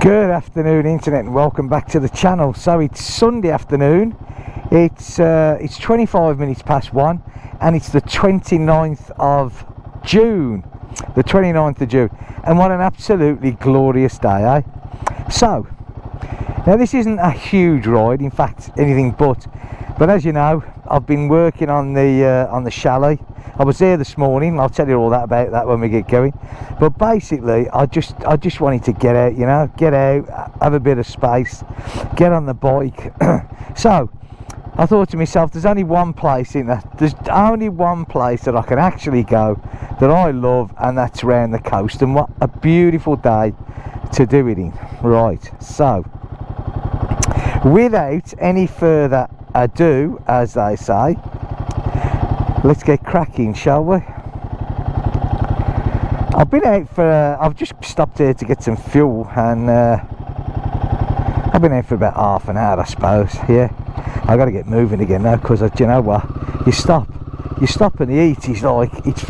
Good afternoon, internet, and welcome back to the channel. So it's Sunday afternoon. It's 25 minutes past 1, and it's the 29th of June. The 29th of June, and what an absolutely glorious day, eh? So now this isn't a huge ride, in fact anything but as you know, I've been working on the chalet. I was there this morning. I'll tell you all about that when we get going. But basically, I just wanted to get out, you know, get out, have a bit of space, get on the bike. So I thought to myself, there's only one place there's only one place that I can actually go that I love, and that's round the coast. And what a beautiful day to do it in. Right, so without any further ado, as they say, let's get cracking, shall we? I've been out for I've just stopped here to get some fuel, and I've been out for about half an hour, I suppose. Yeah, I got to get moving again now, because you know what, you stop and the heat is like, it's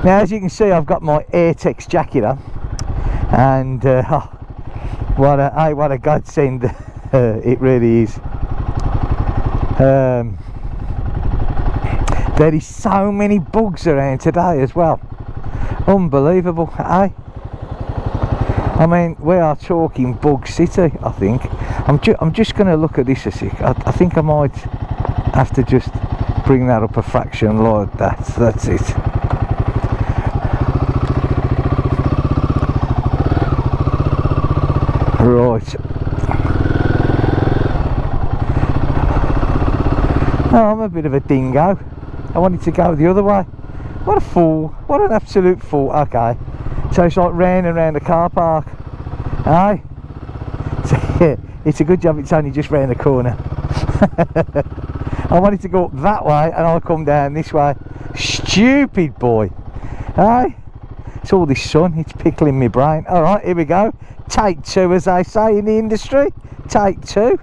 now as you can see, I've got my Airtex jacket on, and what a godsend it really is. There is so many bugs around today as well. Unbelievable, eh? I mean, we are talking bug city, I think. I'm just going to look at this a sec. I think I might have to just bring that up a fraction like that. That's it. Right. Oh, I'm a bit of a dingo. I wanted to go the other way. What a fool. What an absolute fool. Okay. So it's like round and round the car park. Aye? So, yeah, it's a good job it's only just round the corner. I wanted to go up that way, and I'll come down this way. Stupid boy. Aye? It's all this sun. It's pickling my brain. Alright, here we go. Take two, as they say in the industry. Take two.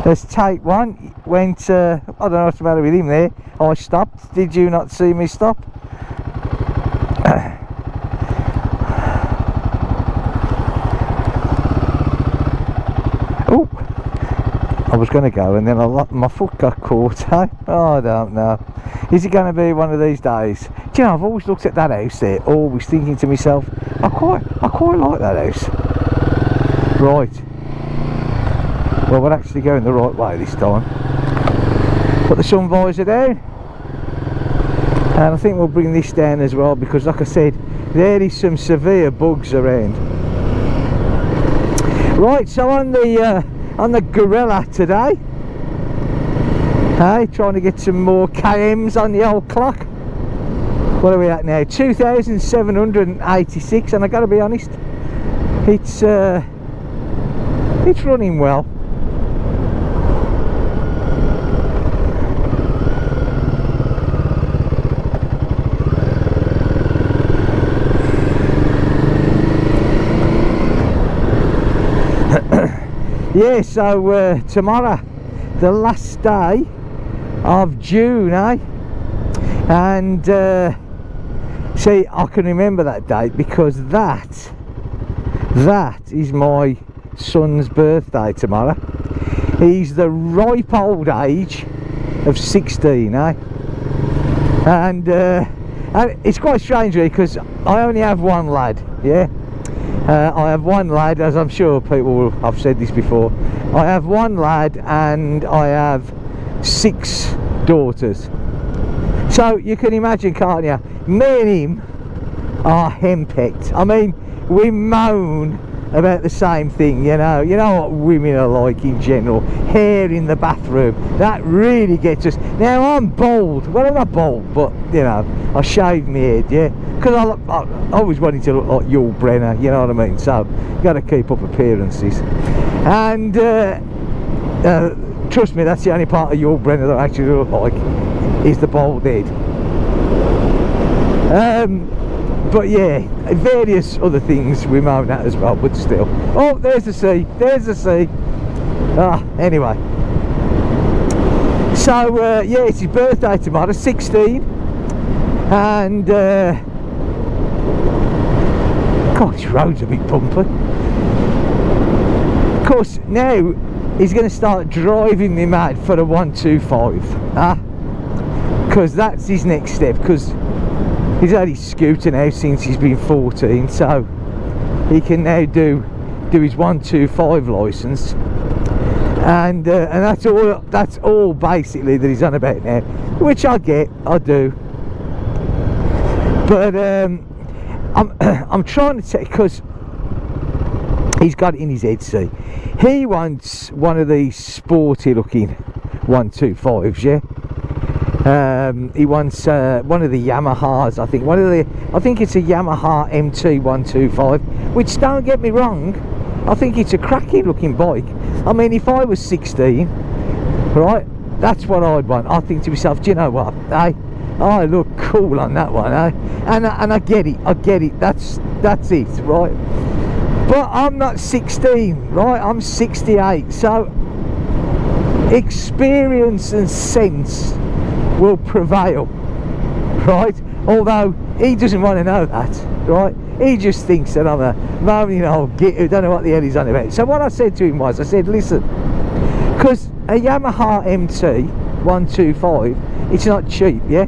Let's take one. Went, I don't know what's the matter with him there. I stopped. Did you not see me stop? Oh, I was going to go, and then my foot got caught. Eh? Oh, I don't know. Is it going to be one of these days? Do you know, I've always looked at that house there, always thinking to myself, I quite like that house. Right. Well, we're actually going the right way this time. Put the sun visor down, and I think we'll bring this down as well, because like I said, there is some severe bugs around. Right, so on the Guerrilla today, hey, trying to get some more KMs on the old clock. What are we at now? 2,786, and I got to be honest, it's running well. Yeah, so tomorrow, the last day of June, eh? And see, I can remember that date because that is my son's birthday tomorrow. He's the ripe old age of 16, eh? And it's quite strange really, because I only have one lad, yeah? I have one lad, as I'm sure people will have said this before. I have one lad, and I have 6 daughters. So you can imagine, can't you? Me and him are henpecked. I mean, we moan about the same thing, you know what women are like in general. Hair in the bathroom, that really gets us. Now I'm bald, well I'm not bald, but you know, I shave my head, yeah, because I always wanted to look like Yul Brynner, you know what I mean, so you got to keep up appearances. And trust me, that's the only part of Yul Brynner that I actually look like, is the bald head. But yeah, various other things we moan at as well, but still. Oh, there's the sea, there's the sea. Anyway, so yeah, it's his birthday tomorrow, 16, and God, this road's a bit bumpy. Of course, now he's going to start driving me mad for a 125, because that's his next step, because he's had his scooter now since he's been 14, so he can now do his 125 licence, and that's all basically that he's on about now, which I get, I do. But I'm trying to take, because he's got it in his head, see, he wants one of these sporty looking 125s, yeah. He wants one of the Yamahas, I think it's a Yamaha MT 125, which, don't get me wrong, I think it's a cracking looking bike. I mean, if I was 16, right, that's what I'd want. I think to myself, do you know what, I look cool on that one, and I get it, that's it, right. But I'm not 16, right, I'm 68, so experience and sense will prevail, right? Although he doesn't want to know that, right? He just thinks that I'm a moaning old git who don't know what the hell he's on about. So what I said to him was, I said, listen, because a Yamaha MT 125, it's not cheap, yeah?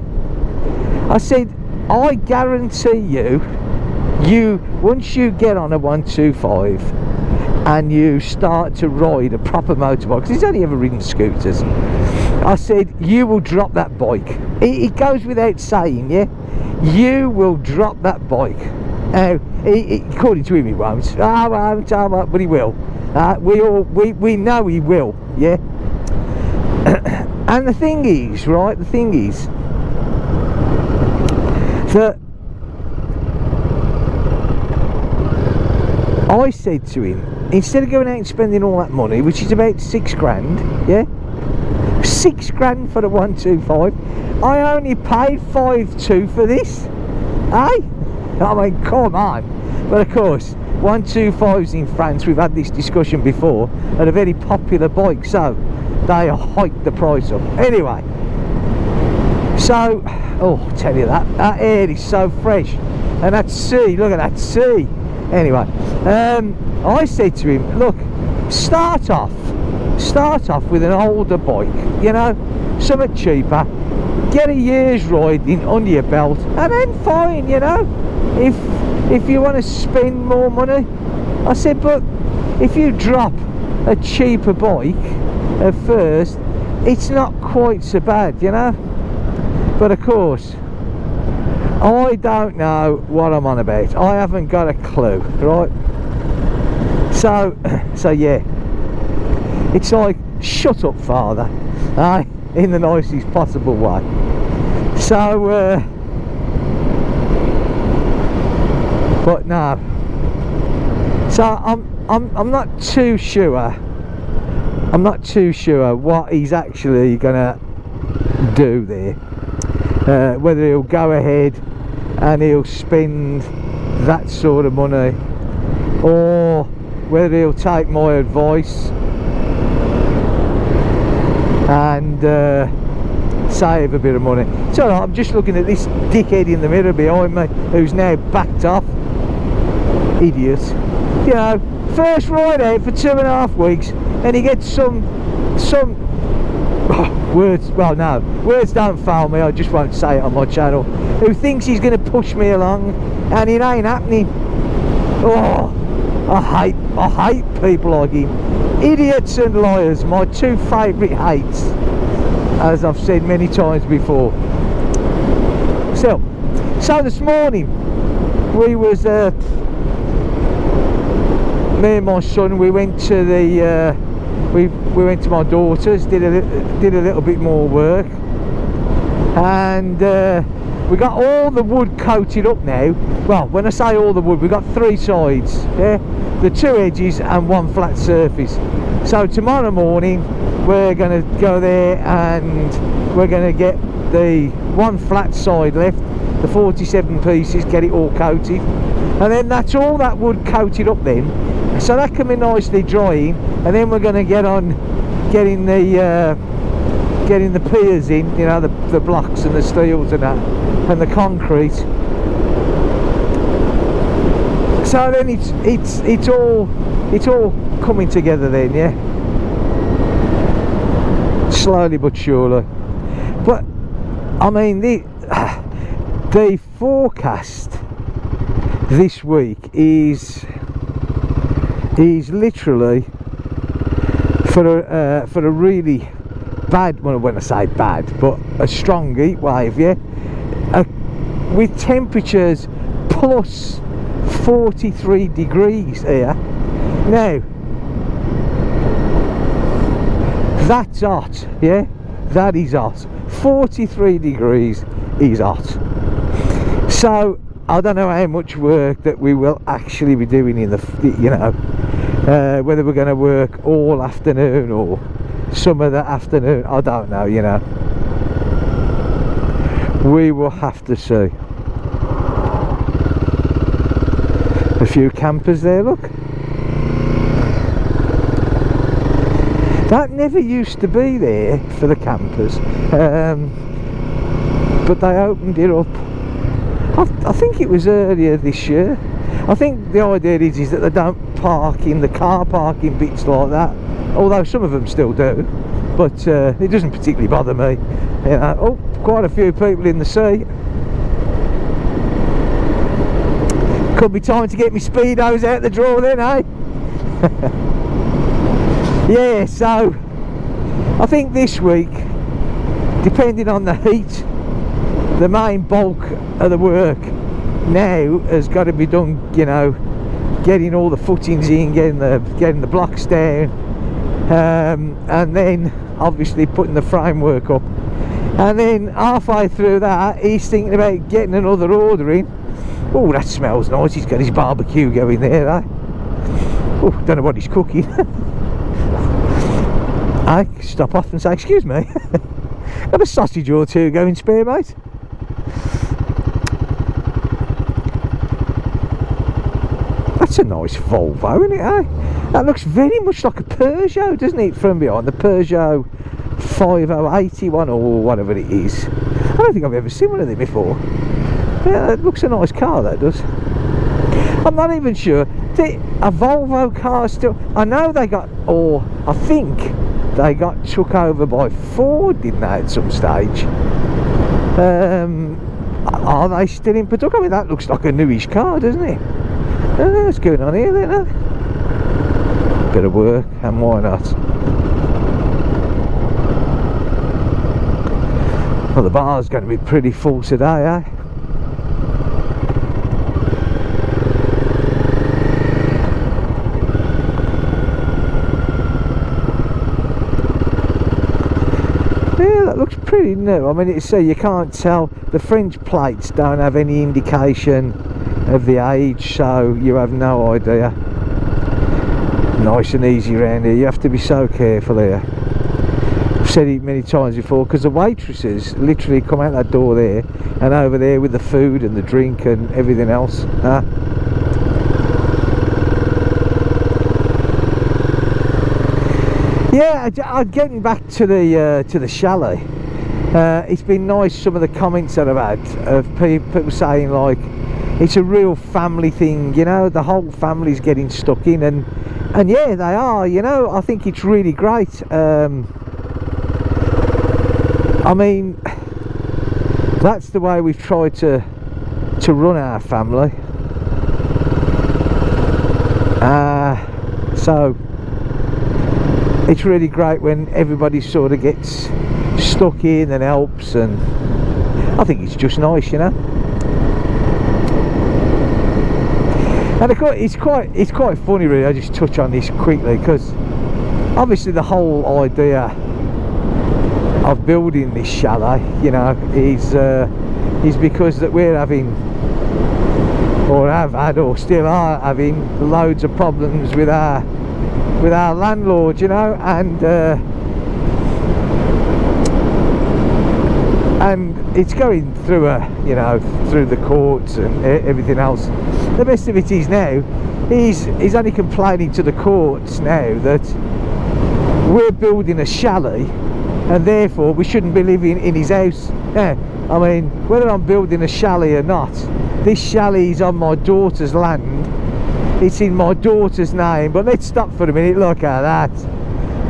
I said, I guarantee you once you get on a 125 and you start to ride a proper motorbike, because he's only ever ridden scooters, I said, you will drop that bike. It goes without saying, yeah? You will drop that bike. Now, according to him, he won't. But he will. We know he will, yeah? And the thing is, right, that I said to him, instead of going out and spending all that money, which is about 6 grand, yeah, 6 grand for the 125, I only paid 5.2 for this, I mean, come on. But of course, 125s in France, we've had this discussion before, are a very popular bike, so they hike the price up. Anyway, so, oh, I tell you, that air is so fresh, and that sea, look at that sea. Anyway, I said to him, look, start off with an older bike, you know, something cheaper, get a year's riding under your belt, and then fine, you know, if you want to spend more money. I said, but if you drop a cheaper bike at first, it's not quite so bad, you know. But of course, I don't know what I'm on about. I haven't got a clue, right? So yeah, it's like, shut up, father, in the nicest possible way. So but no, so I'm not too sure what he's actually gonna do there, whether he'll go ahead and he'll spend that sort of money, or whether he'll take my advice and save a bit of money. It's alright, I'm just looking at this dickhead in the mirror behind me who's now backed off. Idiot. You know, first ride out for 2.5 weeks and he gets some words, well no, words don't fail me, I just won't say it on my channel, who thinks he's going to push me along, and it ain't happening. Oh, I hate people like him. Idiots and liars, my two favourite hates, as I've said many times before. So this morning we was me and my son, we went to the we went to my daughter's, did a little bit more work, and we got all the wood coated up now. Well, when I say all the wood, we got 3 sides, yeah, the 2 edges and 1 flat surface. So tomorrow morning we're going to go there and we're going to get the 1 flat side left, the 47 pieces, get it all coated, and then that's all that wood coated up then, so that can be nicely drying. And then we're going to get on getting the piers in, you know, the blocks and the steels and that, and the concrete. So then it's all coming together then, yeah, slowly but surely. But I mean, the forecast this week is literally for a really bad, well, when I say bad, but a strong heat wave, yeah, with temperatures plus 43 degrees here. Now that's hot, yeah, that is hot. 43 degrees is hot. So I don't know how much work that we will actually be doing in the, you know, whether we're going to work all afternoon or some of the afternoon, I don't know, you know. We will have to see. A few campers there, look. That never used to be there for the campers, but they opened it up. I think it was earlier this year. I think the idea is that they don't park in the car parking bits like that, although some of them still do, but it doesn't particularly bother me, you know. Oh, quite a few people in the sea. Could be time to get my speedos out the drawer then, eh? Yeah, so I think this week, depending on the heat, the main bulk of the work now has got to be done, you know, getting all the footings in, getting the blocks down, and then obviously putting the framework up. And then halfway through that, he's thinking about getting another order in. Oh, that smells nice. He's got his barbecue going there, eh? Oh, don't know what he's cooking. I stop off and say, excuse me, got a sausage or two going spare, mate? That's a nice Volvo, isn't it, eh? That looks very much like a Peugeot, doesn't it, from behind? The Peugeot 5081 or whatever it is. I don't think I've ever seen one of them before. Yeah, it looks a nice car, that does. I'm not even sure. A Volvo car still... I know they got... or I think they got took over by Ford, didn't they, at some stage? Are they still in production? I mean, that looks like a newish car, doesn't it? What's going on here then, huh? Bit of work, and why not? Well, the bar's going to be pretty full today, eh? Yeah, that looks pretty new. I mean, so you can't tell. The French plates don't have any indication of the age, so you have no idea. Nice and easy around here. You have to be so careful here. I've said it many times before, because the waitresses literally come out that door there and over there with the food and the drink and everything else. Yeah, getting back to the chalet. It's been nice, some of the comments that I've had of people saying like it's a real family thing, you know, the whole family's getting stuck in, and yeah, they are, you know. I think it's really great. I mean, that's the way we've tried to run our family. So it's really great when everybody sort of gets stuck in and helps, and I think it's just nice, you know. And it's quite funny, really. I just touch on this quickly because obviously the whole idea of building this chalet, you know, is because that we're having, or have had, or still are having, loads of problems with our landlord, you know, and it's going through you know, through the courts and everything else. The best of it is now, he's only complaining to the courts now that we're building a chalet and therefore we shouldn't be living in his house. Yeah, I mean, whether I'm building a chalet or not, this chalet is on my daughter's land, it's in my daughter's name. But let's stop for a minute. Look at that,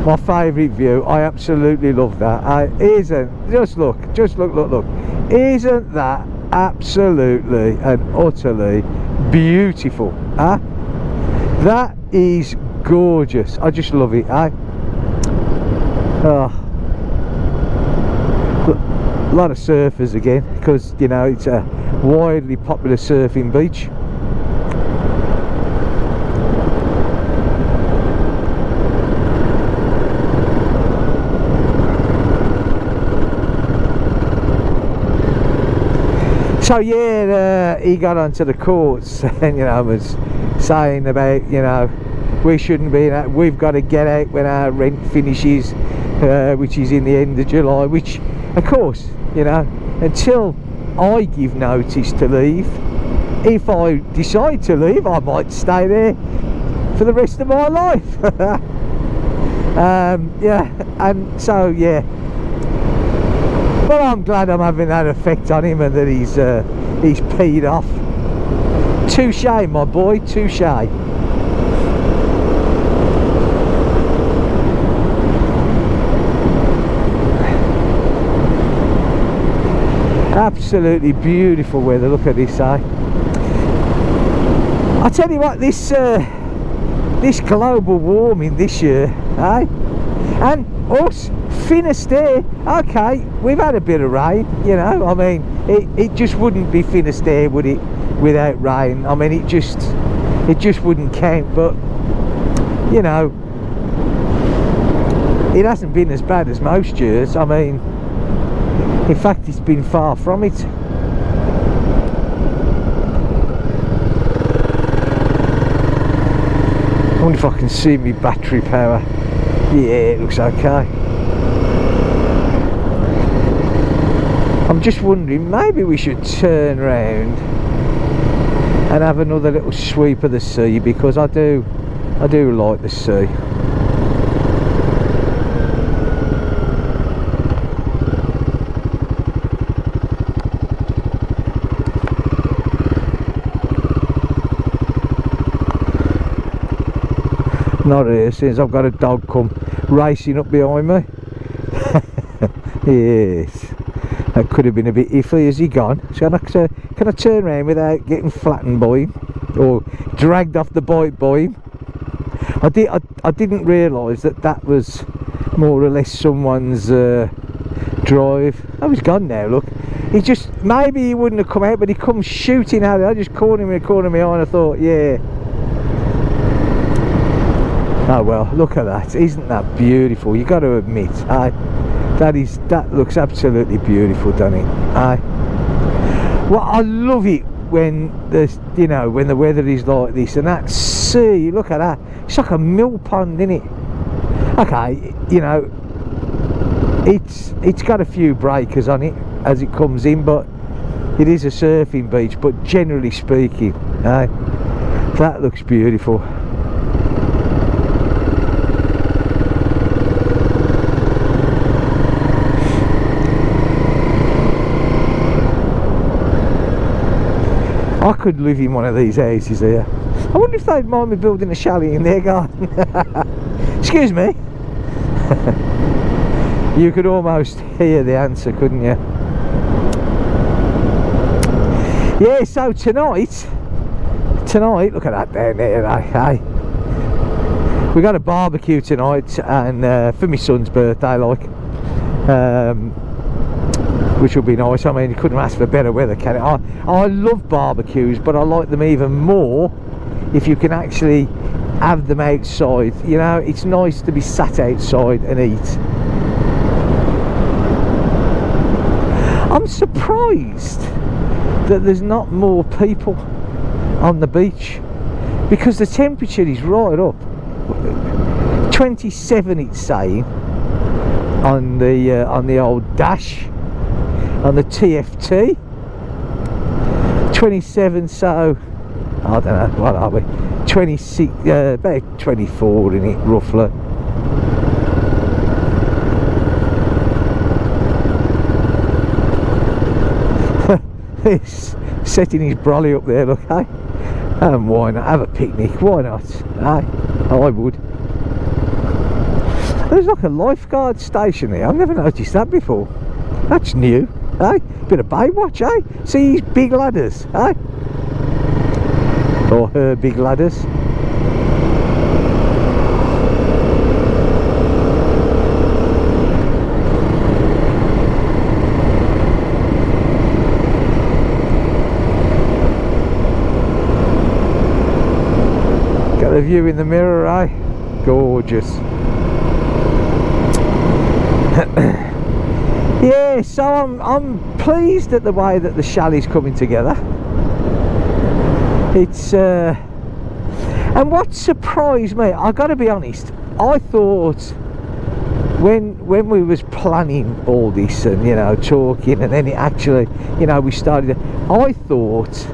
my favourite view. I absolutely love that. Isn't, just look, look, isn't that absolutely and utterly beautiful? That is gorgeous. I just love it. Oh, a lot of surfers again, because you know it's a widely popular surfing beach. So yeah, he got onto the courts and you know was saying about, you know, we shouldn't be in that, we've got to get out when our rent finishes, which is in the end of July, which of course, you know, until I give notice to leave, if I decide to leave, I might stay there for the rest of my life. Yeah, and so yeah, but I'm glad I'm having that effect on him and that he's peed off. Touche, my boy, touche. Absolutely beautiful weather. Look at this, I tell you what, this global warming this year, and us, Finisterre, okay, we've had a bit of rain, you know, I mean, it just wouldn't be Finisterre, would it, without rain? I mean, it just wouldn't count. But you know, it hasn't been as bad as most years. I mean, in fact, it's been far from it. I wonder if I can see me battery power. Yeah, it looks okay. I'm just wondering, maybe we should turn round and have another little sweep of the sea, because I do like the sea. Not here, since I've got a dog come racing up behind me. Yes, that could have been a bit iffy. Has he gone? So can I turn around without getting flattened by him or dragged off the bike by him? I didn't realise that was more or less someone's drive. Oh, he's gone now. Look, he just, maybe he wouldn't have come out, but he comes shooting out. I just caught him in the corner of my eye and I thought, yeah. Oh well, look at that. Isn't that beautiful? You got to admit, that looks absolutely beautiful, doesn't it? Well, I love it when you know, when the weather is like this, and that sea, look at that, it's like a mill pond, isn't it? Okay, you know, it's got a few breakers on it as it comes in, but it is a surfing beach. But generally speaking, that looks beautiful. I could live in one of these houses here. I wonder if they'd mind me building a chalet in their garden. Excuse me. You could almost hear the answer, couldn't you? Yeah, so tonight, look at that down there, hey. We got a barbecue tonight, and for my son's birthday, like. Which will be nice. I mean, you couldn't ask for better weather, can it? I love barbecues, but I like them even more if you can actually have them outside. You know, it's nice to be sat outside and eat. I'm surprised that there's not more people on the beach, because the temperature is right up. 27 it's saying on the old dash, on the TFT. 27, so I don't know, what are we, 26, about 24 in it roughly. He's setting his brolly up there, look, hey? And why not have a picnic? Why not? I would. There's like a lifeguard station here. I've never noticed that before. That's new, eh? Bit of Baywatch, eh? See these big ladders, eh? Or her big ladders. Got a view in the mirror, eh? Gorgeous. Yeah, so I'm pleased at the way that the chalet's coming together. It's and what surprised me, I got to be honest, I thought when we was planning all this and, you know, talking, and then it actually, you know, we started, I thought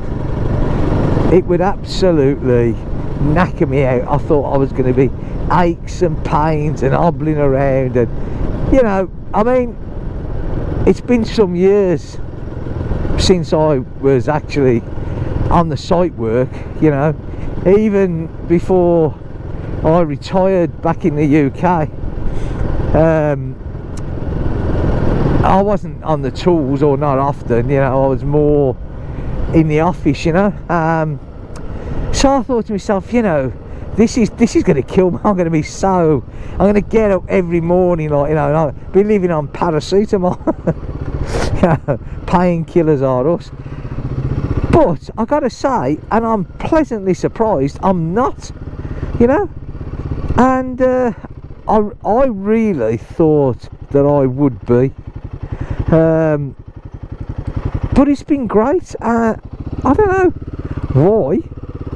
it would absolutely knacker me out. I thought I was going to be aches and pains and hobbling around, and, you know, I mean, it's been some years since I was actually on the site work, you know. Even before I retired back in the UK, I wasn't on the tools, or not often, you know. I was more in the office, you know. So I thought to myself, you know, this is going to kill me. I'm going to get up every morning, like, you know, and I'll be living on paracetamol. Painkillers are us. But I gotta say, and I'm pleasantly surprised, I'm not, you know. And I really thought that I would be, but it's been great. I don't know why,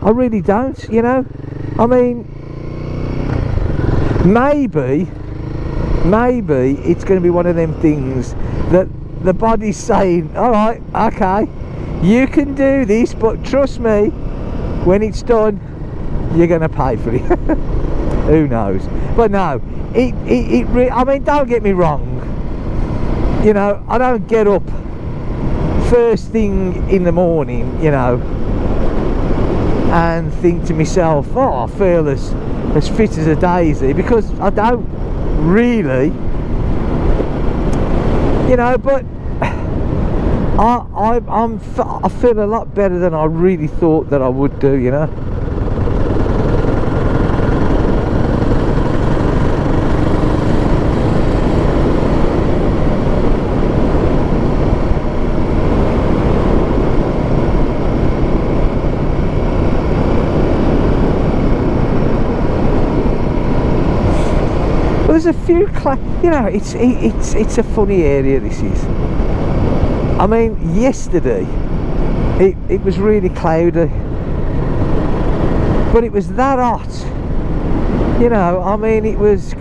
I really don't, you know. I mean, maybe it's going to be one of them things that the body's saying, alright, okay, you can do this, but trust me, when it's done, you're going to pay for it. Who knows? But no, I mean, don't get me wrong, you know, I don't get up first thing in the morning, you know, and think to myself, oh, I feel as fit as a daisy, because I don't really, you know. But I feel a lot better than I really thought that I would do, you know. There's a few, you know, it's a funny area, this is. I mean, yesterday it was really cloudy, but it was that hot, you know. I mean, it was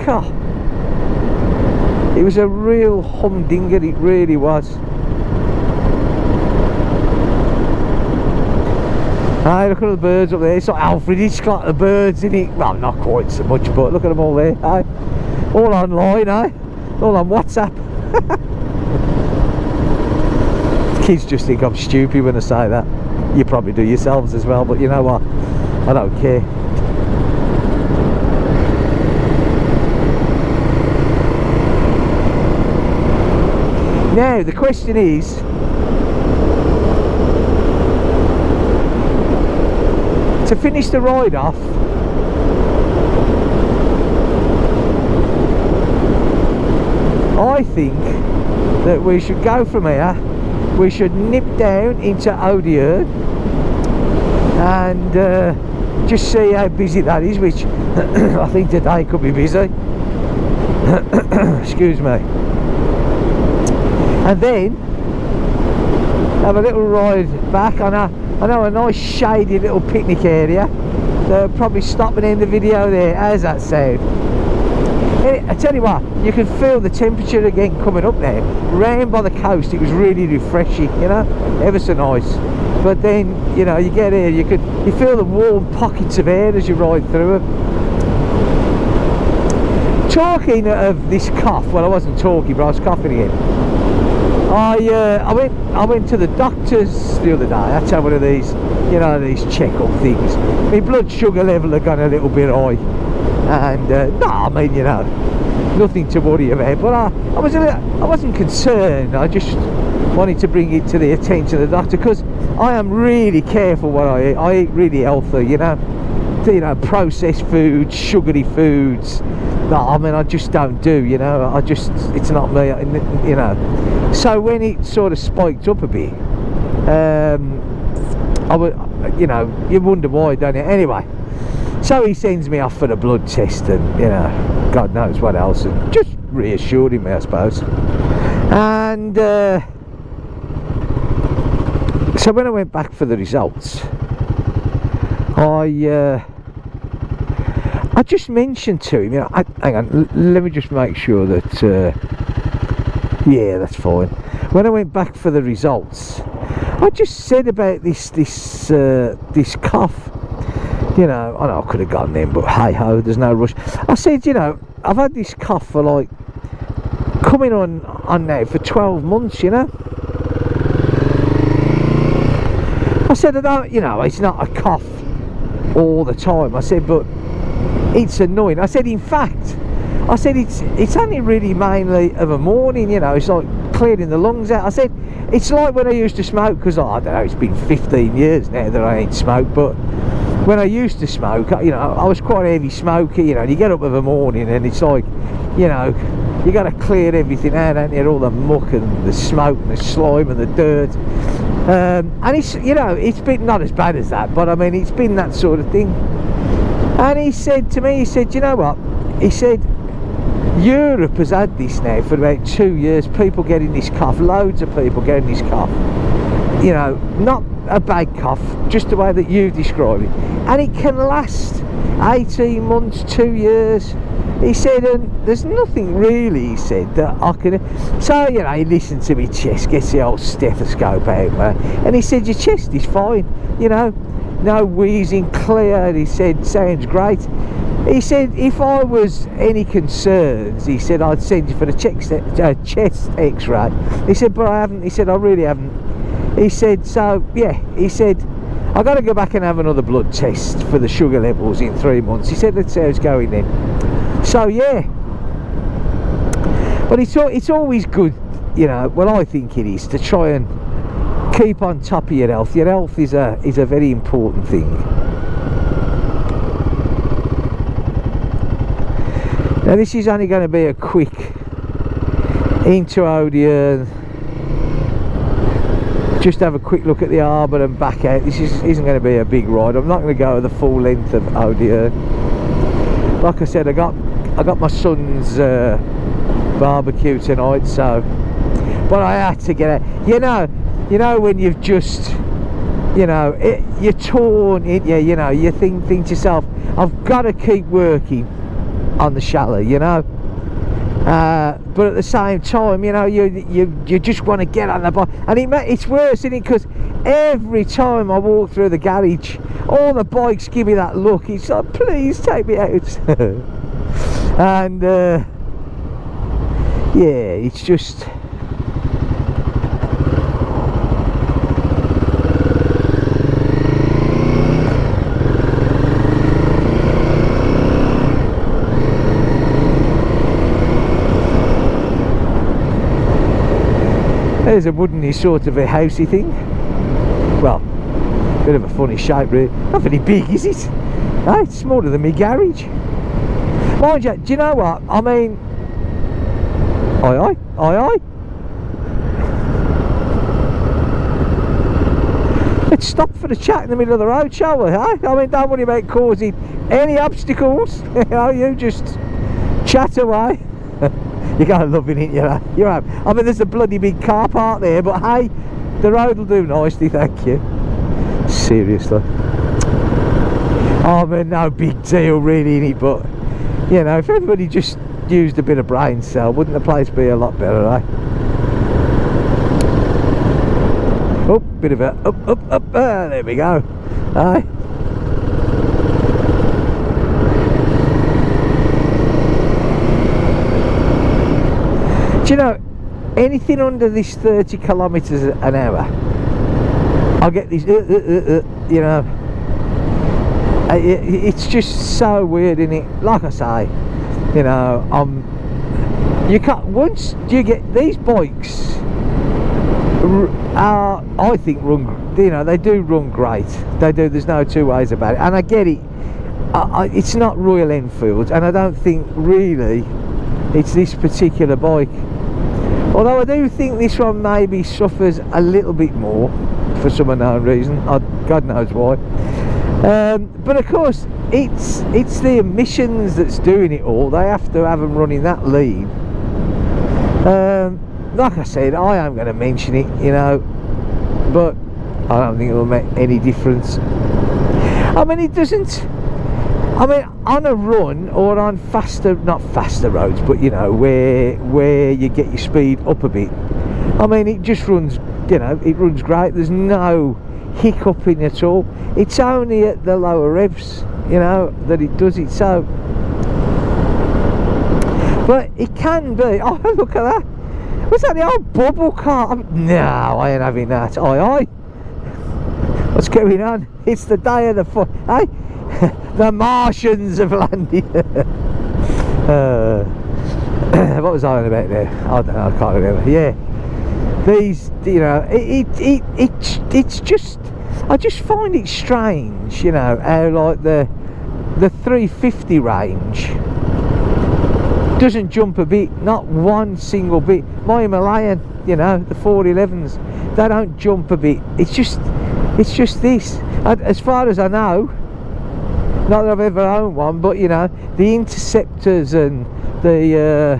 a real humdinger, it really was. Hey, look at the birds up there. It's like Alfred Hitchcock, the birds in it. Well, not quite so much, but look at them all there. Hey, all online, eh? All on WhatsApp. Kids just think I'm stupid when I say that. You probably do yourselves as well, but you know what? I don't care. Now, the question is, to finish the ride off, I think that we should go from here. We should nip down into Odier and just see how busy that is, which I think today could be busy. Excuse me. And then have a little ride back on I know a nice shady little picnic area. They'll probably stop and end the video there. How's that sound? I tell you what, you can feel the temperature again coming up there. Round by the coast, it was really refreshing, you know, ever so nice. But then, you know, you get here, you feel the warm pockets of air as you ride through them. Talking of this cough, well, I wasn't talking, but I was coughing again. I went to the doctors the other day. I had one of these, you know, these check-up things. My blood sugar level had gone a little bit high, and no, I mean, you know, nothing to worry about. But I wasn't concerned. I just wanted to bring it to the attention of the doctor, because I am really careful what I eat. I eat really healthy, you know, processed foods, sugary foods. No, I mean, I just don't do, you know. It's not me, you know. So when it sort of spiked up a bit, I would, you know, you wonder why, don't you? Anyway, so he sends me off for the blood test, and, you know, God knows what else, and just reassuring me, I suppose. And so when I went back for the results, I just mentioned to him, you know, hang on, let me just make sure that, yeah, that's fine. When I went back for the results, I just said about this cough, you know. I know I could have gone then, but hey ho, there's no rush. I said, you know, I've had this cough for like, coming on now for 12 months, you know. I said, I don't, you know, it's not a cough all the time. I said, but it's annoying. I said, in fact, I said, it's only really mainly of a morning, you know. It's like clearing the lungs out. I said, it's like when I used to smoke, because I don't know, it's been 15 years now that I ain't smoked, but when I used to smoke, you know, I was quite a heavy smoker, you know. And you get up of a morning and it's like, you know, you got to clear everything out, and you, all the muck and the smoke and the slime and the dirt. And it's, you know, it's been not as bad as that, but I mean, it's been that sort of thing. And he said to me, he said, you know what? He said, Europe has had this now for about 2 years. People getting this cough, loads of people getting this cough. You know, not a bad cough, just the way that you describe it. And it can last 18 months, 2 years. He said, and there's nothing really, he said, that I can... So, you know, he listened to my chest, gets the old stethoscope out, man. And he said, your chest is fine, you know. No wheezing, clear. He said, sounds great. He said, if I was any concerns, he said, I'd send you for the chest x-ray. He said, but I haven't. He said, I really haven't. He said, so, yeah. He said, I've got to go back and have another blood test for the sugar levels in 3 months. He said, let's see how it's going then. So, yeah. But it's always good, you know, well, I think it is, to try and keep on top of your health. Your health is a very important thing. Now this is only going to be a quick intro here. Just have a quick look at the harbour and back out. This isn't going to be a big ride. I'm not going to go the full length of Odeon. Like I said, I got my son's barbecue tonight, so, but I had to get out. You know when you've just, you know, you're torn, you know, you think to yourself, I've got to keep working on the chalet, you know. But at the same time, you know, you just want to get on the bike, and it's worse, isn't it? Because every time I walk through the garage, all the bikes give me that look. It's like, please take me out. And yeah, it's just, there's a woodeny sort of a housey thing. Well, bit of a funny shape, really. Not very big, is it? No, it's smaller than my garage. Mind you, do you know what? I mean, aye. Let's stop for the chat in the middle of the road, shall we? I mean, don't worry about causing any obstacles. You know, you just chat away. You're going to love it, you know. You have. I mean, there's a bloody big car park there, but hey, the road will do nicely, thank you. Seriously. I mean, no big deal really, innit? But, you know, if everybody just used a bit of brain cell, wouldn't the place be a lot better, eh? Oh, bit of a up, there we go. Aye. Do you know, anything under this 30 kilometres an hour, I get this, you know. It's just so weird, isn't it? Like I say, you know, you can't, once you get these bikes, I think run, you know, they do run great. They do. There's no two ways about it. And I get it. It's not Royal Enfield, and I don't think really it's this particular bike. Although I do think this one maybe suffers a little bit more for some unknown reason. God knows why. But of course, it's the emissions that's doing it all. They have to have them running that lean. Like I said, I am going to mention it, you know, but I don't think it will make any difference. I mean, it doesn't. I mean, on a run or on faster, not faster roads, but you know, where you get your speed up a bit, I mean, it just runs, you know, it runs great. There's no hiccuping at all. It's only at the lower revs, you know, that it does it. So, but it can be. Oh, look at that. Was that the old bubble car? No, I ain't having that. Aye. What's going on? It's the day of the fun. Hey, the Martians have landed. What was I on about there? I don't know. I can't remember. Yeah, these, you know, it's just, I just find it strange, you know, how like the 350 range doesn't jump a bit, not one single bit. My Himalayan, you know, the 411s, they don't jump a bit. It's just this. As far as I know, not that I've ever owned one, but you know, the Interceptors and the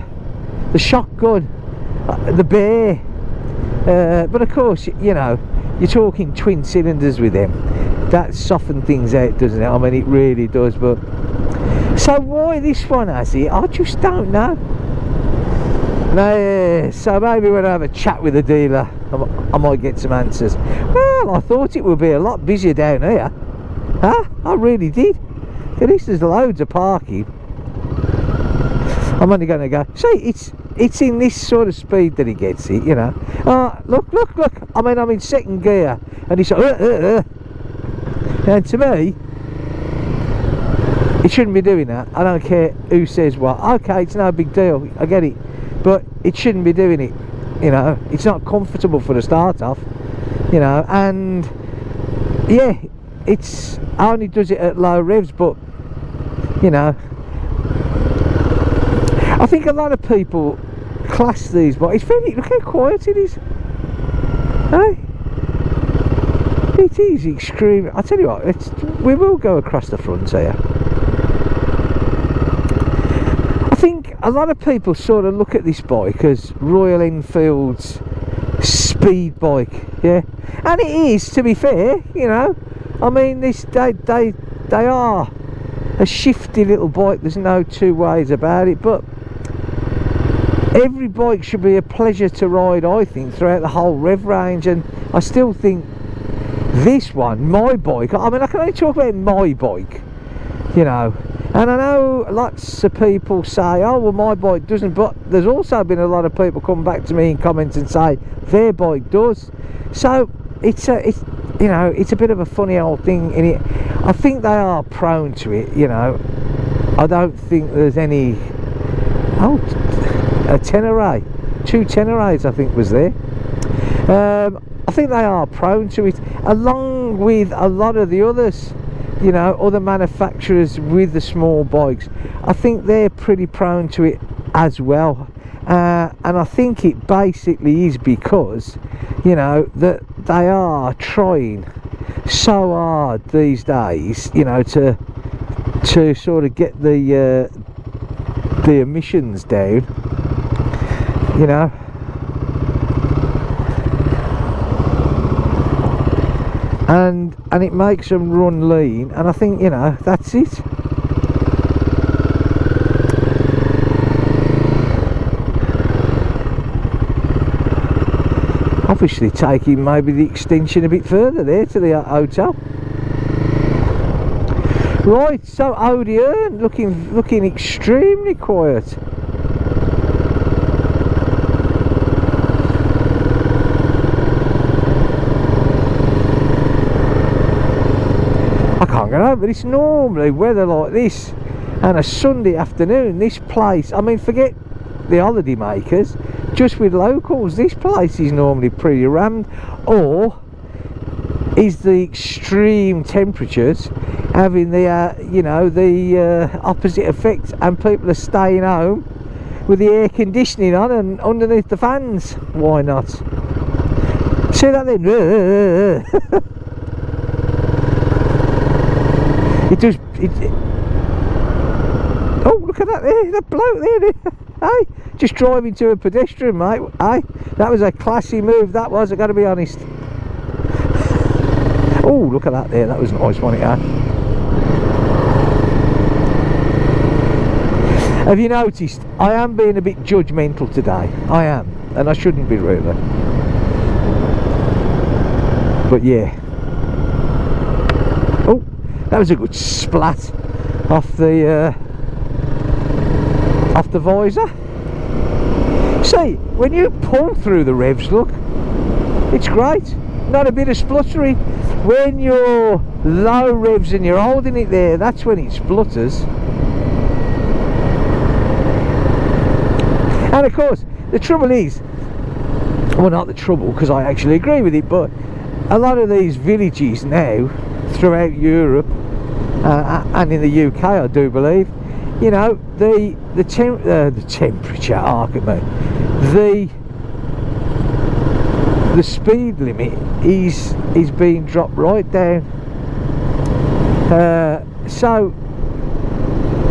Shotgun, the Bear, but of course, you know, you're talking twin cylinders with them. That softens things out, doesn't it? I mean, it really does. But so why this one has it, I just don't know. No, so maybe when I have a chat with the dealer, I might get some answers. Well, I thought it would be a lot busier down here. Huh? I really did. At least there's loads of parking. I'm only going to go. See, it's in this sort of speed that he gets it, you know. Look. I mean, I'm in second gear, and he's like, and to me, it shouldn't be doing that. I don't care who says what. Okay, it's no big deal. I get it, but it shouldn't be doing it. You know, it's not comfortable for the start off. You know, and yeah, it's only does it at low revs, but you know, I think a lot of people class these, but it's very, look how quiet it is. Hey, it is extreme. I tell you what, we will go across the front here. I think a lot of people sort of look at this bike as Royal Enfield's speed bike, yeah, and it is, to be fair, you know. I mean, this they are a shifty little bike, there's no two ways about it, but every bike should be a pleasure to ride, I think, throughout the whole rev range. And I still think this one, my bike, I mean, I can only talk about my bike, you know, and I know lots of people say, oh well, my bike doesn't, but there's also been a lot of people come back to me in comments and say their bike does. So it's you know, it's a bit of a funny old thing in it. I think they are prone to it, you know. I don't think there's any, a Tenere, 2 Teneres I think was there. I think they are prone to it, along with a lot of the others, you know, other manufacturers with the small bikes. I think they're pretty prone to it as well, and I think it basically is because, you know, that they are trying so hard these days, you know, to sort of get the emissions down, you know. And it makes them run lean, and I think, you know, that's it. Obviously taking maybe the extension a bit further there to the hotel. Right, so Odeon looking extremely quiet. I can't get over this. Normally weather like this and a Sunday afternoon, this place, I mean, forget the holiday makers, just with locals, this place is normally pretty rammed. Or is the extreme temperatures having the you know, the opposite effect, and people are staying home with the air conditioning on and underneath the fans? Why not? See that then? It does. Oh, look at that there, that bloke there. Hey, just driving to a pedestrian, mate. Hey, that was a classy move, that was, I gotta be honest. Oh, look at that there, that was nice, wasn't it? Have you noticed I am being a bit judgmental today? I am, and I shouldn't be, really. But yeah. Oh, that was a good splat off the visor. See, when you pull through the revs, look, it's great, not a bit of spluttering. When you're low revs and you're holding it there, that's when it splutters. And of course, the trouble is, well, not the trouble, because I actually agree with it, but a lot of these villages now throughout Europe and in the UK, I do believe, you know, the temperature, hark at me, the speed limit is being dropped right down. So,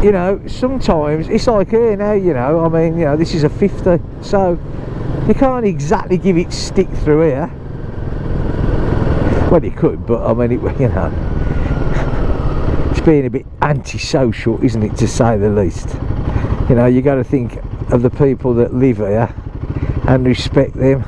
you know, sometimes it's like here now, you know, I mean, you know, this is a 50, so you can't exactly give it stick through here. Well, you could, but I mean, you know, it's being a bit antisocial, isn't it, to say the least. You know, you got to think of the people that live here and respect them.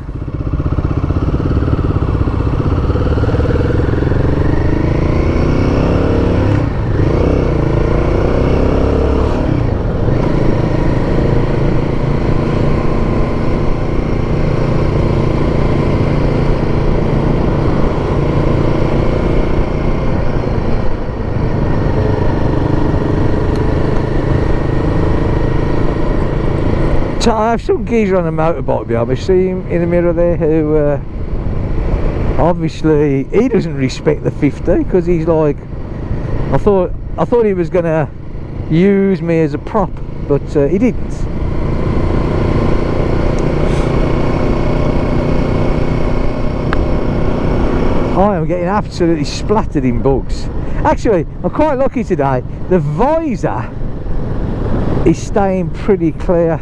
So I have some geezer on a motorbike behind me. See him in the mirror there, who obviously he doesn't respect the 50, because he's like, I thought he was gonna use me as a prop, but he didn't. I am getting absolutely splattered in bugs. Actually, I'm quite lucky today. The visor is staying pretty clear,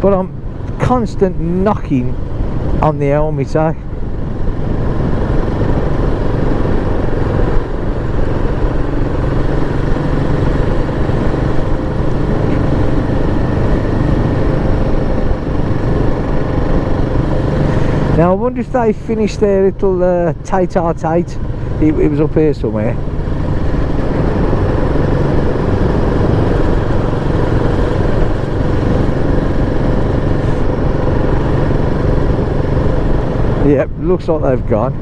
but I'm constant knocking on the helmet, eh? Now I wonder if they finished their little tete-a-tete. It was up here somewhere. Yep, looks like they've gone.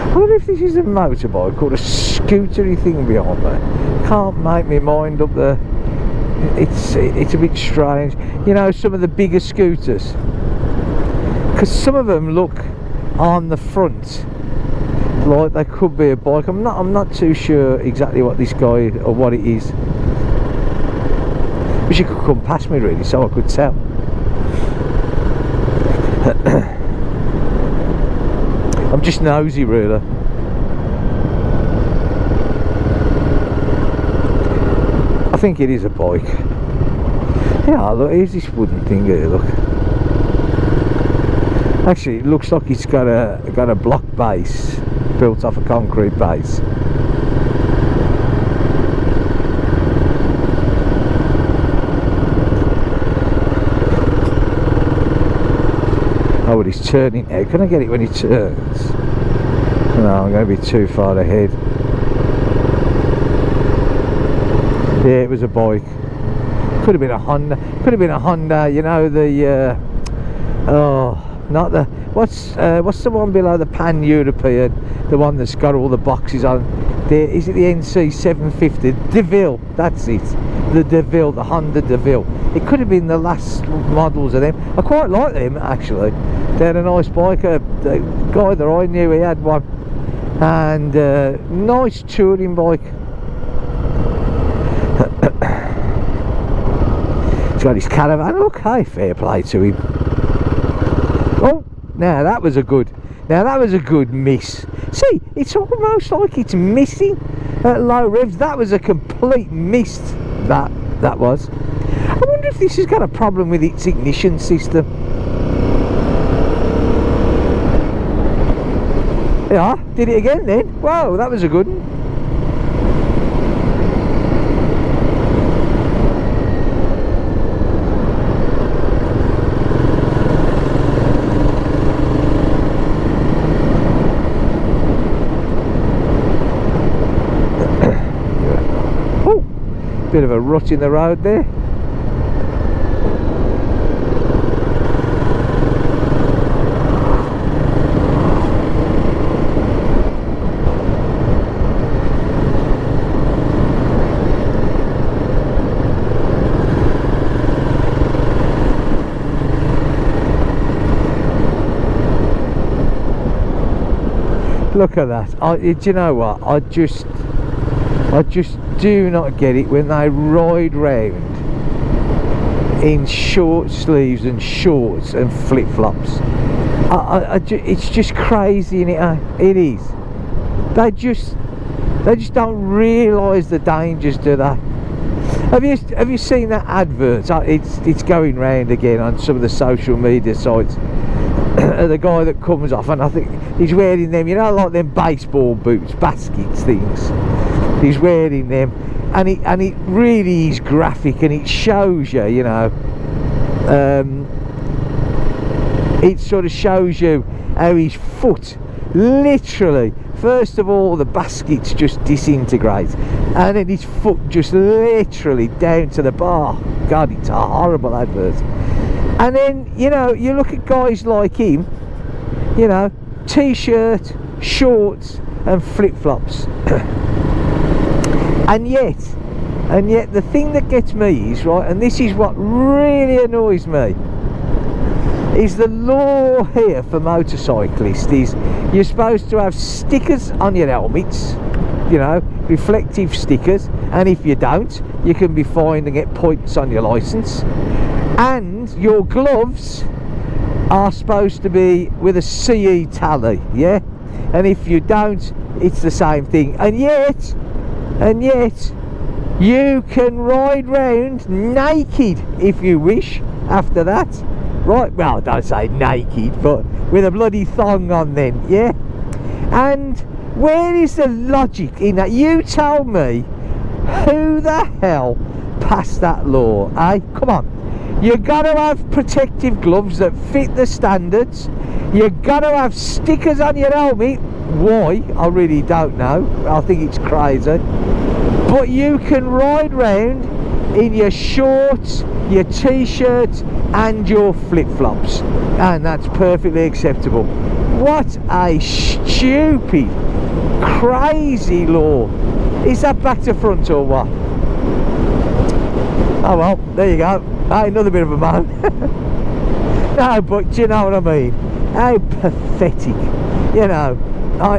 I wonder if this is a motorbike or a scootery thing behind me. Can't make my mind up there. It's a bit strange, you know, some of the bigger scooters, because some of them look on the front like they could be a bike. I'm not too sure exactly what this guy or what it is. Wish you could come past me really so I could tell. I'm just nosy really. I think it is a bike. Yeah, look, here's this wooden thing here, look. Actually, it looks like it's got a block base built off a concrete base. what he's turning now. Can I get it when he turns? No, I'm going to be too far ahead. Yeah, it was a bike. Could have been a Honda. Could have been a Honda. You know the not the what's the one below the Pan European, the one that's got all the boxes on. Is it the NC 750 DeVille? That's it. The DeVille, the Honda DeVille. It could have been the last models of them. I quite like them actually. They're a nice bike. The guy that I knew, he had one, and nice touring bike. He's got his caravan. Okay, fair play to him. Oh, now that was a good miss. See, it's almost like it's missing at low revs. That was a complete miss. That was. I wonder if this has got a problem with its ignition system. Yeah, did it again then. Whoa, that was a good one. Bit of a rut in the road there. Look at that. Do you know what? I just do not get it when they ride round in short sleeves and shorts and flip-flops. It's just crazy, innit? It is. They just don't realise the dangers, do they? Have you seen that advert? It's going round again on some of the social media sites. The guy that comes off, and I think he's wearing them, you know, like them baseball boots, baskets things. He's wearing them, and it really is graphic, and it shows you, you know, it sort of shows you how his foot literally, first of all, the baskets just disintegrate, and then his foot just literally down to the bar. God, it's a horrible advert. And then, you know, you look at guys like him, you know, t-shirt, shorts and flip-flops. And yet the thing that gets me is, right, and this is what really annoys me, is the law here for motorcyclists is you're supposed to have stickers on your helmets, you know, reflective stickers, and if you don't, you can be fined and get points on your license. And your gloves are supposed to be with a CE tally, yeah, and if you don't, it's the same thing. And yet you can ride round naked if you wish after that, right? Well, don't say naked, but with a bloody thong on then, yeah. And where is the logic in that? You tell me, who the hell passed that law, eh? Come on. You gotta have protective gloves that fit the standards. You gotta have stickers on your helmet. Why? I really don't know. I think it's crazy. But you can ride round in your shorts, your t-shirts and your flip-flops, and that's perfectly acceptable. What a stupid, crazy law. Is that back to front or what? Oh well, there you go. Another bit of a moan. No, but do you know what I mean? How pathetic, you know.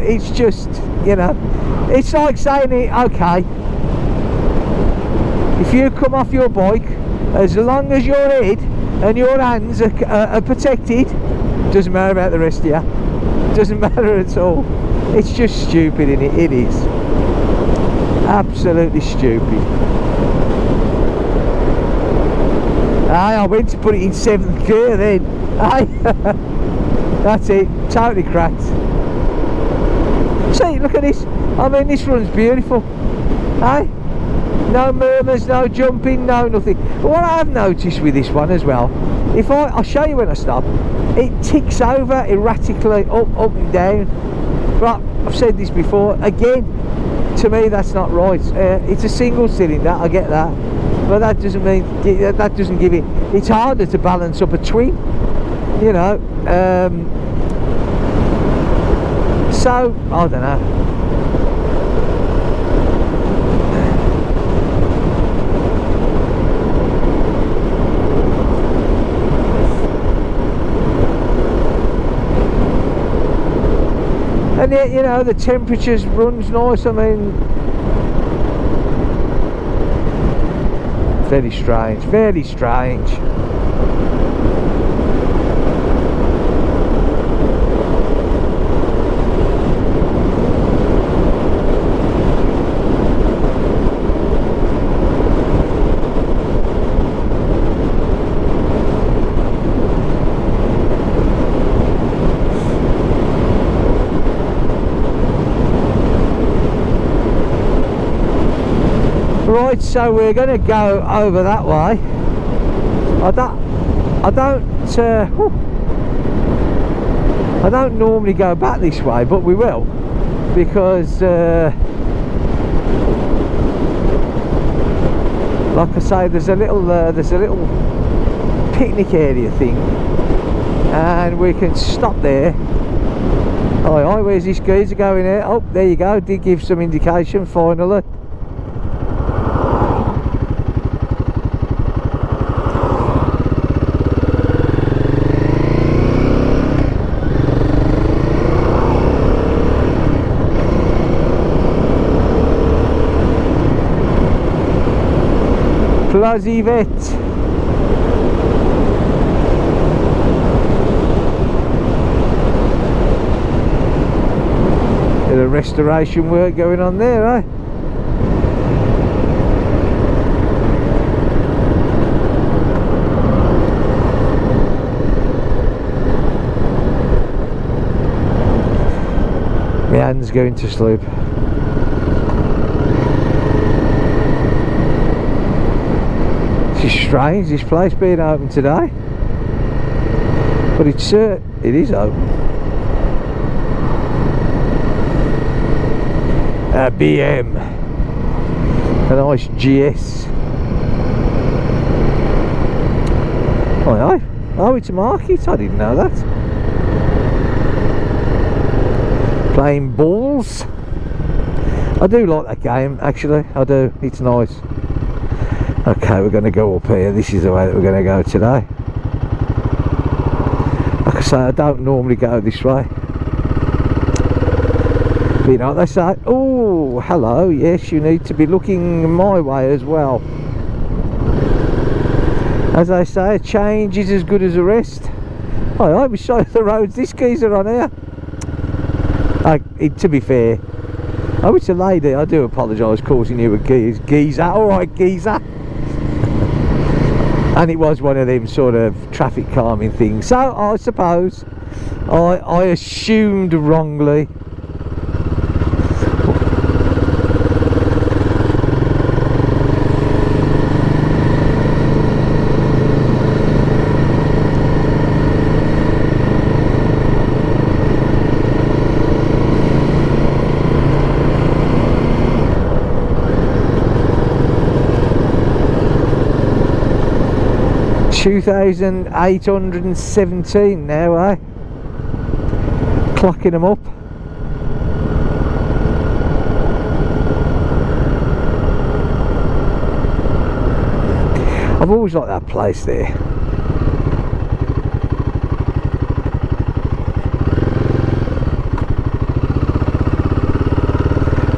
It's just, you know, it's like saying, okay, if you come off your bike, as long as your head and your hands are protected, doesn't matter about the rest of you. Doesn't matter at all. It's just stupid, isn't it? It is absolutely stupid. I went to put it in 7th gear then. That's it, totally cracked. See, look at this. I mean, this runs beautiful. No murmurs, no jumping, no nothing. But what I have noticed with this one as well I'll show you when I stop, it ticks over erratically, up and down. But I've said this before, again, to me that's not right. It's a single cylinder, I get that, but that doesn't mean, that doesn't give it, it's harder to balance up a twin, you know. So I don't know. And yet, you know, the temperatures runs nice. I mean, very strange, very strange. Right, so we're going to go over that way. I don't normally go back this way, but we will, because like I say, there's a little picnic area thing, and we can stop there. Aye, where's this geezer going here? Oh, there you go, did give some indication finally. Plazivet. Bit of restoration work going on there, eh? My hand's going to sleep. It's strange, this place being open today, but it is open. A BM, a nice GS. Oh, it's a market. I didn't know that. Playing balls. I do like that game, actually. I do. It's nice. Okay, we're going to go up here. This is the way that we're going to go today. Like I say, I don't normally go this way. But you know what they say? Oh, hello. Yes, you need to be looking my way as well. As they say, a change is as good as a rest. I was showing the roads this geezer on here. To be fair, oh, it's a lady. I do apologise causing you a geezer. Alright, geezer. And it was one of them sort of traffic calming things, so I suppose I assumed wrongly. $2,817 now, eh? Clocking them up. I've always liked that place there.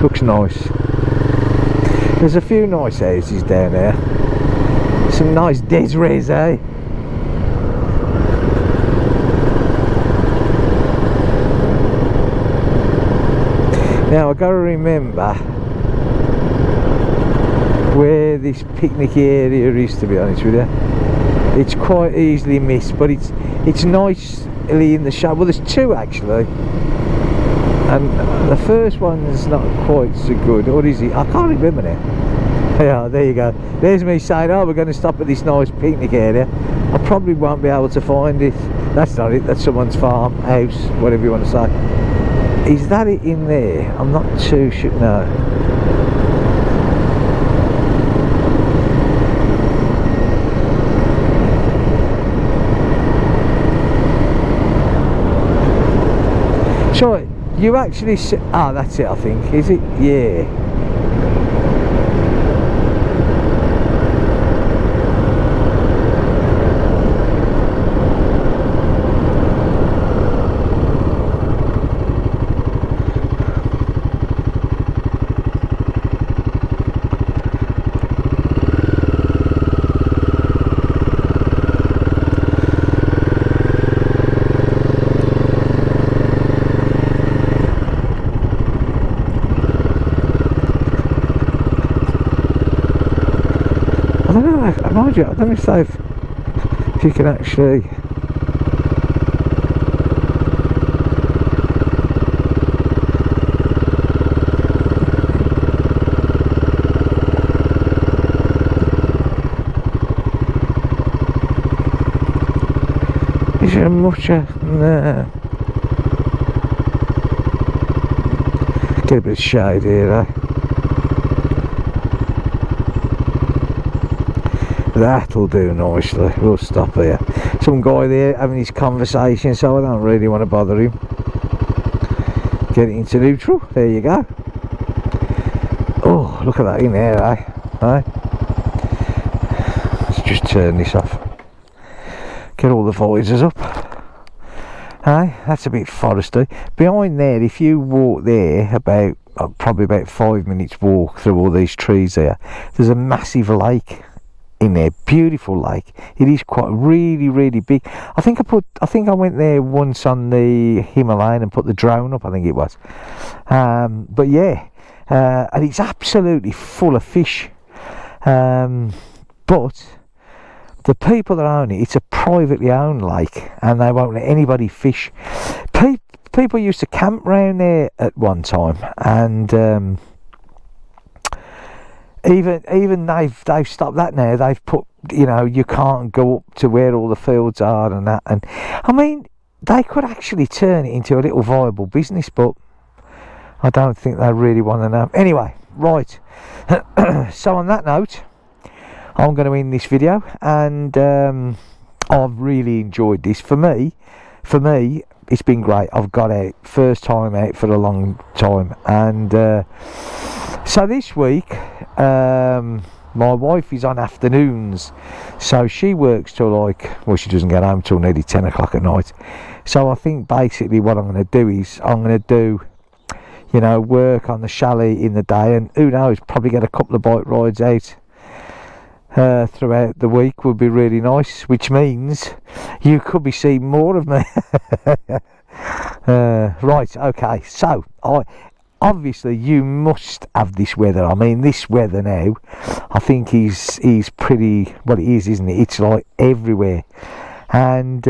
Looks nice. There's a few nice houses down there. Some nice Desres, eh? Now I've got to remember where this picnic area is, to be honest with you. It's quite easily missed, but it's nicely in the shade. Well, there's two actually, and the first one's not quite so good. Or is it? I can't remember now. Yeah, there you go. There's me saying, oh, we're going to stop at this nice picnic area. I probably won't be able to find it. That's not it, that's someone's farm, house, whatever you want to say. Is that it in there? I'm not too sure, no. So, you actually see, that's it I think, is it? Yeah. I don't know, mind you, I don't know if you can actually. Is there much? No. Get a bit of shade here, eh? That'll do nicely. We'll stop here. Some guy there having his conversation, so I don't really want to bother him. Get it into neutral. There you go. Oh, look at that in there, eh? Let's just turn this off. Get all the visors up. Hey, that's a bit foresty. Behind there, if you walk there about probably about 5 minutes walk through all these trees there, there's a massive lake in there, beautiful lake. It is quite really big. I think I went there once on the Himalayan and put the drone up, I think it was. But yeah, and it's absolutely full of fish. But the people that own it, it's a privately owned lake, and they won't let anybody fish. People used to camp round there at one time, and even they've stopped that now. They've put, you know, you can't go up to where all the fields are and that. And I mean, they could actually turn it into a little viable business, but I don't think they really want to know. Anyway, right. So on that note, I'm going to end this video, and I've really enjoyed this. For me, it's been great. I've got out, first time out for a long time, and so this week my wife is on afternoons, so she works till she doesn't get home till nearly 10 o'clock at night. So I think basically what I'm going to do is you know, work on the chalet in the day, and who knows, probably get a couple of bike rides out throughout the week would be really nice, which means you could be seeing more of me. Right, okay, so obviously you must have this weather. I mean, this weather now, I think is pretty, well, it is, isn't it? It's like everywhere. And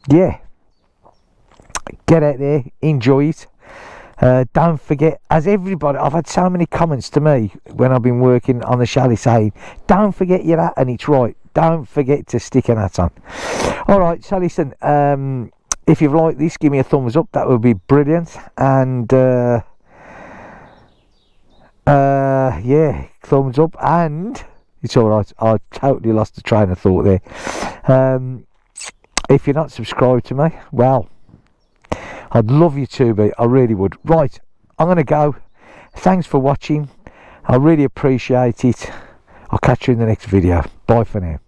yeah, get out there, enjoy it. Don't forget, as everybody, I've had so many comments to me when I've been working on the chalet saying, don't forget your hat, and it's right, don't forget to stick an hat on. Alright, so listen, if you've liked this, give me a thumbs up, that would be brilliant. And yeah, thumbs up. And it's alright, I totally lost the train of thought there. If you're not subscribed to me, well, I'd love you to be, I really would. Right, I'm going to go. Thanks for watching. I really appreciate it. I'll catch you in the next video. Bye for now.